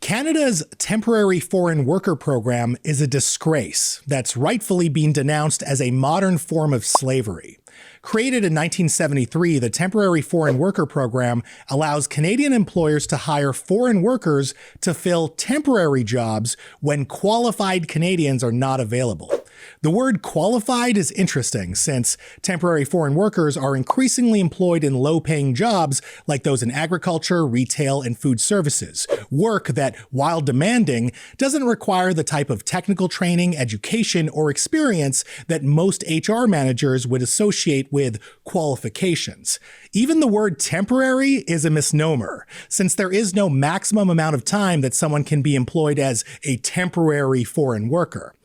Canada's temporary foreign worker program is a disgrace that's rightfully being denounced as a modern form of slavery. Created in 1973, the temporary foreign worker program allows Canadian employers to hire foreign workers to fill temporary jobs when qualified Canadians are not available. The word qualified is interesting since temporary foreign workers are increasingly employed in low-paying jobs like those in agriculture, retail, and food services, work that, while demanding, doesn't require the type of technical training, education, or experience that most HR managers would associate with qualifications. Even the word temporary is a misnomer, since there is no maximum amount of time that someone can be employed as a temporary foreign worker.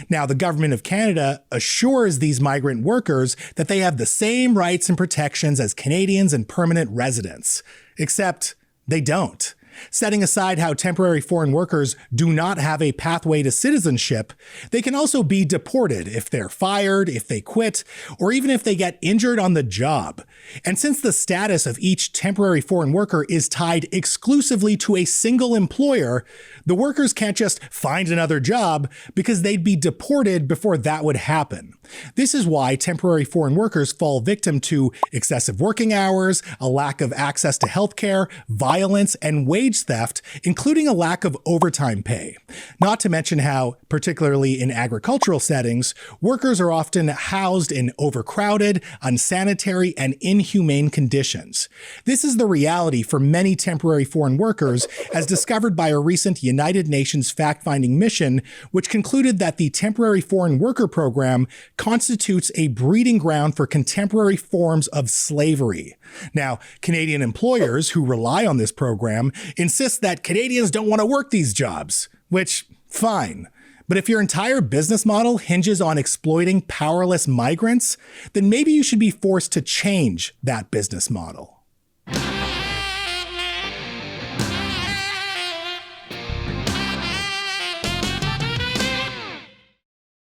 Now, the government of Canada assures these migrant workers that they have the same rights and protections as Canadians and permanent residents, except they don't. Setting aside how temporary foreign workers do not have a pathway to citizenship, they can also be deported if they're fired, if they quit, or even if they get injured on the job. And since the status of each temporary foreign worker is tied exclusively to a single employer, the workers can't just find another job because they'd be deported before that would happen. This is why temporary foreign workers fall victim to excessive working hours, a lack of access to healthcare, violence, and wage theft, including a lack of overtime pay. Not to mention how, particularly in agricultural settings, workers are often housed in overcrowded, unsanitary, and inhumane conditions. This is the reality for many temporary foreign workers, as discovered by a recent United Nations fact-finding mission, which concluded that the temporary foreign worker program constitutes a breeding ground for contemporary forms of slavery. Now, Canadian employers who rely on this program insist that Canadians don't want to work these jobs, which, fine. But if your entire business model hinges on exploiting powerless migrants, then maybe you should be forced to change that business model.